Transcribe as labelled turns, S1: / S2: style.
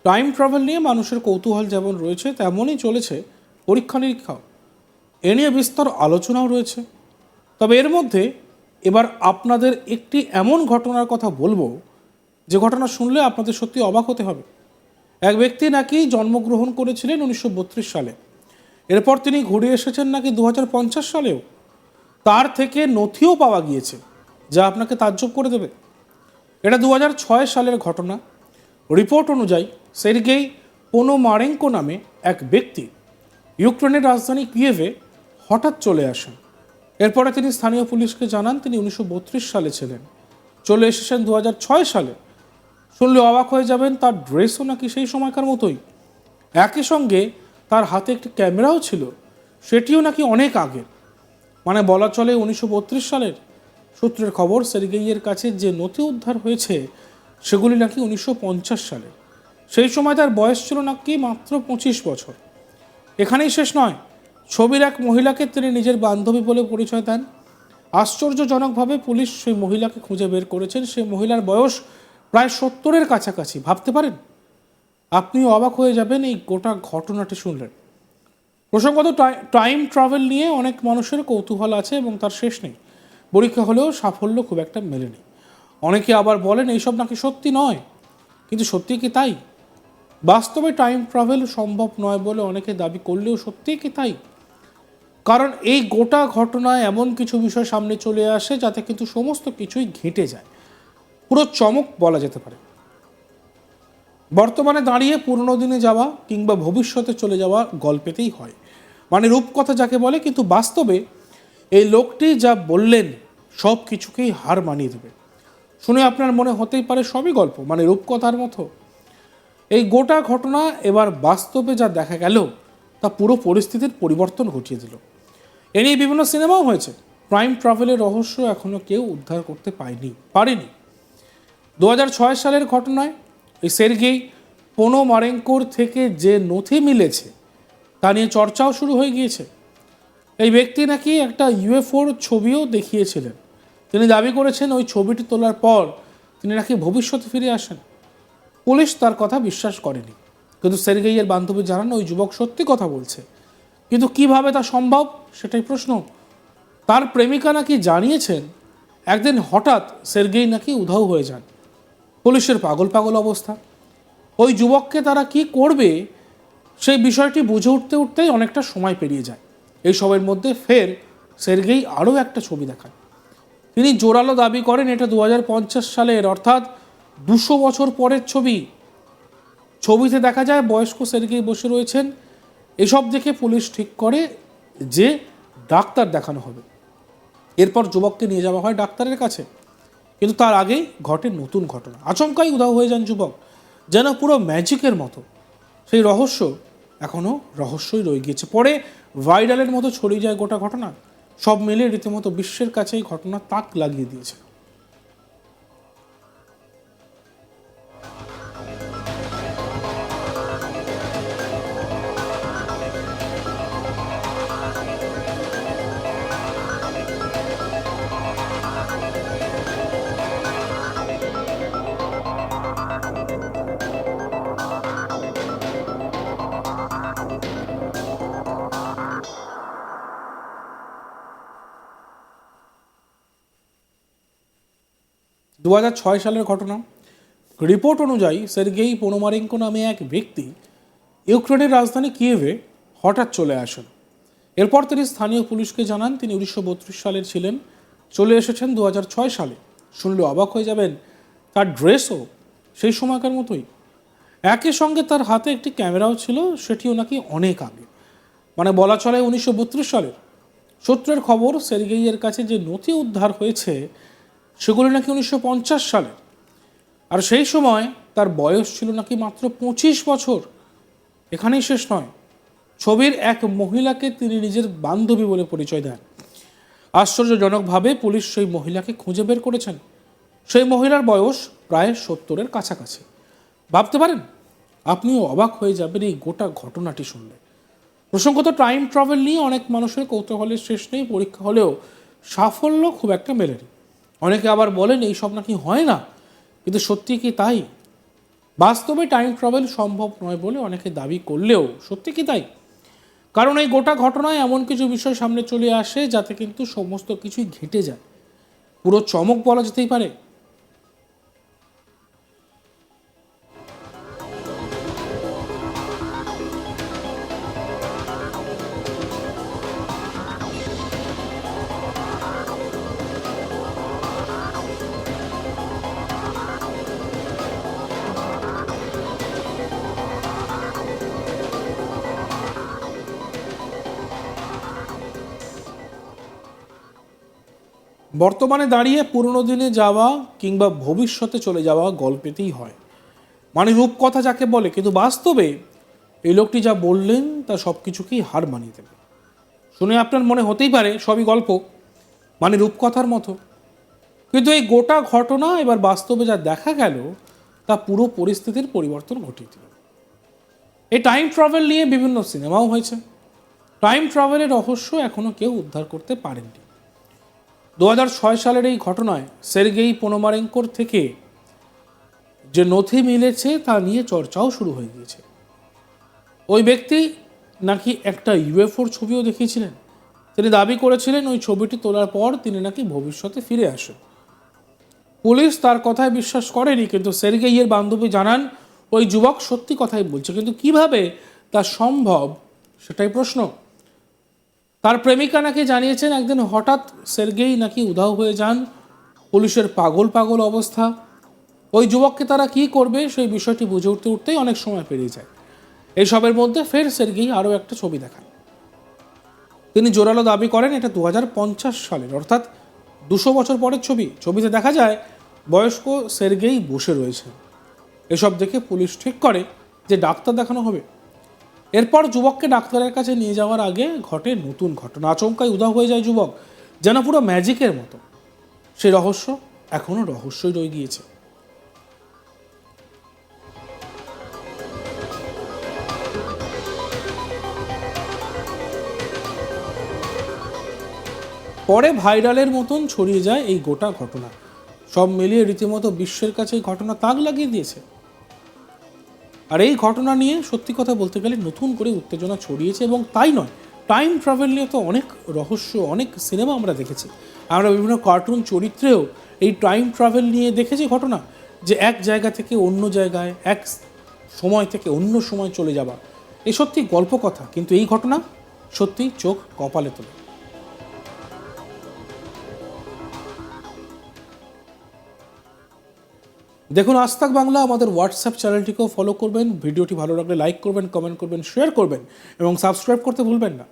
S1: Time travel নিয়ে মানুষের কৌতূহল যেমন রয়েছে তেমনই চলেছে পরীক্ষা নিরীক্ষাও। এ নিয়ে বিস্তর আলোচনাও রয়েছে। তবে এর মধ্যে এবার আপনাদের একটি এমন ঘটনার কথা বলবো যে ঘটনা শুনলে আপনাদের সত্যি অবাক হতে হবে। এক ব্যক্তি নাকি জন্মগ্রহণ করেছিলেন 1932 সালে, এরপর তিনি ঘুরে এসেছেন নাকি 2050 সালেও। তার থেকে নথিও পাওয়া গিয়েছে যা আপনাকে তাজ্জব করে দেবে। এটা 2006 সালের ঘটনা। রিপোর্ট অনুযায়ী সের্গেই পোনোমারেঙ্কো নামে এক ব্যক্তি ইউক্রেনের রাজধানী কিয়েভে হঠাৎ চলে আসেন। এরপরে তিনি স্থানীয় পুলিশকে জানান তিনি 1932 সালে ছিলেন, চলে এসেছেন 2006 সালে। শুনলে অবাক হয়ে যাবেন, তার ড্রেসও নাকি সেই সময়কার মতোই। একই সঙ্গে তার হাতে একটি ক্যামেরাও ছিল, সেটিও নাকি অনেক আগের, মানে বলা চলে 1932 সালের। সূত্রের খবর, সের্গেইয়ের কাছে যে নথি উদ্ধার হয়েছে সেগুলি নাকি 1950 সালের। সেই সময় তার বয়স ছিল নাকি মাত্র 25 বছর। এখানেই শেষ নয়, ছবির এক মহিলাকে তিনি নিজের বান্ধবী বলে পরিচয় দেন। আশ্চর্যজনকভাবে পুলিশ সেই মহিলাকে খুঁজে বের করেছেন। সেই মহিলার বয়স প্রায় 70-এর কাছাকাছি। ভাবতে পারেন? আপনিও অবাক হয়ে যাবেন এই গোটা ঘটনাটি শুনলেন। প্রসঙ্গত, টাইম ট্রাভেল নিয়ে অনেক মানুষের কৌতূহল আছে এবং তার শেষ নেই। পরীক্ষা হলেও সাফল্য খুব একটা মেলেনি। অনেকে আবার বলেন এইসব নাকি সত্যি নয়, কিন্তু সত্যি কি তাই? বাস্তবে টাইম ট্রাভেল সম্ভব নয় বলে অনেকে দাবি করলেও সত্যি কি তাই? কারণ এই গোটা ঘটনায় এমন কিছু বিষয় সামনে চলে আসে যাতে কিন্তু সমস্ত কিছুই ঘেঁটে যায়, পুরো চমক বলা যেতে পারে। বর্তমানে দাঁড়িয়ে পুরনো দিনে যাওয়া কিংবা ভবিষ্যতে চলে যাওয়া গল্পেতেই হয়, মানে রূপকথা যাকে বলে। কিন্তু বাস্তবে এই লোকটি যা বললেন সব কিছুকেই হার মানিয়ে দেবে। শুনে আপনার মনে হতেই পারে সবই গল্প, মানে রূপকথার মতো। এই গোটা ঘটনা এবার বাস্তবে যা দেখা গেল তা পুরো পরিস্থিতির পরিবর্তন ঘটিয়ে দিল। এ নিয়ে বিভিন্ন সিনেমাও হয়েছে। টাইম ট্রাভেলের রহস্য এখনো কেউ উদ্ধার করতে পারেনি। 2006 সালের ঘটনায় এই সের্গেই পোনোমারেঙ্কোর থেকে যে নথি মিলেছে তা নিয়ে চর্চাও শুরু হয়ে গিয়েছে। এই ব্যক্তি নাকি একটা ইউএফওর ছবিও দেখিয়েছিলেন। তিনি দাবি করেছেন ওই ছবিটি তোলার পর তিনি নাকি ভবিষ্যতে ফিরে আসেন। পুলিশ তার কথা বিশ্বাস করেনি, কিন্তু সের্গেইয়ের বান্ধবী জানান ওই যুবক সত্যি কথা বলছে। কিন্তু কিভাবে তা সম্ভব সেটাই প্রশ্ন। তার প্রেমিকা নাকি জানিয়েছেন একদিন হঠাৎ সের্গেই নাকি উধাও হয়ে যান। পুলিশের পাগল পাগল অবস্থা। ওই যুবককে তারা কি করবে সেই বিষয়টি বুঝে উঠতেই অনেকটা সময় পেরিয়ে যায়। এই সবের মধ্যে ফের সের্গেই আরও একটা ছবি দেখান। তিনি জোরালো দাবি করেন এটা 2050 সালের, অর্থাৎ 200 বছর পরের ছবি। ছবিতে দেখা যায় বয়স্ক সের্গেই বসে রয়েছেন। এসব দেখে পুলিশ ঠিক করে যে ডাক্তার দেখানো হবে। এরপর যুবককে নিয়ে যাওয়া হয় ডাক্তারের কাছে, কিন্তু তার আগেই ঘটে নতুন ঘটনা। আচমকাই উধাও হয়ে যান যুবক, যেন পুরো ম্যাজিকের মতো। সেই রহস্য এখনও রহস্যই রয়ে গিয়েছে। পরে ভাইরালের মতো ছড়িয়ে যায় গোটা ঘটনা। সব মিলে রীতিমতো বিশ্বের কাছে এই ঘটনা তাক লাগিয়ে দিয়েছে। দু সালের ঘটনা। রিপোর্ট অনুযায়ী সের্গেই পোনোমারেঙ্কো নামে এক ব্যক্তি ইউক্রেনের রাজধানী কিয়েভে হঠাৎ চলে আসেন। এরপর তিনি স্থানীয় পুলিশকে জানান তিনি 1932 সালের ছিলেন, চলে এসেছেন 2006 সালে। শুনলে অবাক হয়ে যাবেন, তার ড্রেসও সেই সময়কার মতোই। একই সঙ্গে তার হাতে একটি ক্যামেরাও ছিল, সেটিও নাকি অনেক আগে, মানে বলা চলে 1932 সালের। সূত্রের খবর, সের্গেইয়ের কাছে যে নথি উদ্ধার হয়েছে সেগুলি নাকি 1950 সালের, আর সেই সময় তার বয়স ছিল নাকি মাত্র 25 বছর। এখানেই শেষ নয়, ছবির এক মহিলাকে তিনি নিজের বান্ধবী বলে পরিচয় দেন। আশ্চর্যজনকভাবে পুলিশ সেই মহিলাকে খুঁজে বের করেছেন। সেই মহিলার বয়স প্রায় 70-এর কাছাকাছি। ভাবতে পারেন? আপনিও অবাক হয়ে যাবেন এই গোটা ঘটনাটি শুনলে। প্রসঙ্গত, টাইম ট্রাভেল নিয়ে অনেক মানুষের কৌতূহলের শেষ নেই। পরীক্ষা হলেও সাফল্য খুব একটা মেলেনি। অনেকে আবার বলেন এইসব নাকি হয় না, কিন্তু সত্যি কি তাই? বাস্তবে টাইম ট্রাভেল সম্ভব নয় বলে অনেকে দাবি করলেও সত্যি কি তাই? কারণ এই গোটা ঘটনায় এমন কিছু বিষয় সামনে চলে আসে যাতে কিন্তু সমস্ত কিছুই ঘেঁটে যায়, পুরো চমক বলা যেতেই পারে। বর্তমানে দাঁড়িয়ে পুরনো দিনে যাওয়া কিংবা ভবিষ্যতে চলে যাওয়া গল্পেতেই হয়, মানে রূপকথা যাকে বলে। কিন্তু বাস্তবে এই লোকটি যা বললেন তা সব কিছুকেই হার মানিয়ে দেবে। শুনে আপনার মনে হতেই পারে সবই গল্প, মানে রূপকথার মতো। কিন্তু এই গোটা ঘটনা এবার বাস্তবে যা দেখা গেল তা পুরো পরিস্থিতির পরিবর্তন ঘটিয়ে দিল। এই টাইম ট্রাভেল নিয়ে বিভিন্ন সিনেমাও হয়েছে। টাইম ট্রাভেলের রহস্য এখনো কেউ উদ্ধার করতে পারেননি। 2006 সালের এই ঘটনায় সের্গেই পোনোমারেঙ্কোর থেকে যে নথি মিলেছে তা নিয়ে চর্চাও শুরু হয়ে গিয়েছে। ওই ব্যক্তি নাকি একটা ইউএফওর ছবিও দেখিয়েছিলেন। তিনি দাবি করেছিলেন ওই ছবিটি তোলার পর তিনি নাকি ভবিষ্যতে ফিরে আসেন। পুলিশ তার কথায় বিশ্বাস করেনি, কিন্তু সের্গেইয়ের বান্ধবী জানান ওই যুবক সত্যি কথাই বলছে। কিন্তু কিভাবে তা সম্ভব সেটাই প্রশ্ন। তার প্রেমিকা নাকি জানিয়েছেন একদিন হঠাৎ সের্গেই নাকি উধাও হয়ে যান। পুলিশের পাগল পাগল অবস্থা। ওই যুবককে তারা কি করবে সেই বিষয়টি বুঝে উঠতে উঠতেই অনেক সময় পেরিয়ে যায়। এইসবের মধ্যে ফের সের্গেই আরও একটা ছবি দেখান। তিনি জোরালো দাবি করেন এটা 2050 সালের, অর্থাৎ 200 বছর পরের ছবি। ছবিতে দেখা যায় বয়স্ক সের্গেই বসে রয়েছেন। এসব দেখে পুলিশ ঠিক করে যে ডাক্তার দেখানো হবে। এরপর যুবককে ডাক্তারের কাছে নিয়ে যাওয়ার আগে ঘটে নতুন ঘটনা। আচমকাই উধাও হয়ে যায় যুবক, যেন পুরো ম্যাজিকের মতো। সেই রহস্য এখনো রহস্যই রয়ে গিয়েছে। পরে ভাইরালের মতন ছড়িয়ে যায় এই গোটা ঘটনা। সব মিলিয়ে রীতিমতো বিশ্বের কাছে এই ঘটনা তাক লাগিয়ে দিয়েছে। আর এই ঘটনা নিয়ে সত্যি কথা বলতে গেলে নতুন করে উত্তেজনা ছড়িয়েছে। এবং তাই নয়, টাইম ট্রাভেল নিয়ে তো অনেক রহস্য, অনেক সিনেমা আমরা দেখেছি। আমরা বিভিন্ন কার্টুন চরিত্রেও এই টাইম ট্রাভেল নিয়ে দেখেছি ঘটনা, যে এক জায়গা থেকে অন্য জায়গায়, এক সময় থেকে অন্য সময় চলে যাওয়া। এই সত্যি গল্প কথা, কিন্তু এই ঘটনা সত্যি চোখ কপালে তোলে। দেখুন আজ তাক বাংলা আমাদের হোয়াটসঅ্যাপ চ্যানেলটিকেও ফলো করবেন। ভিডিওটি ভালো লাগলে লাইক করবেন, কমেন্ট করবেন, শেয়ার করবেন এবং সাবস্ক্রাইব করতে ভুলবেন না।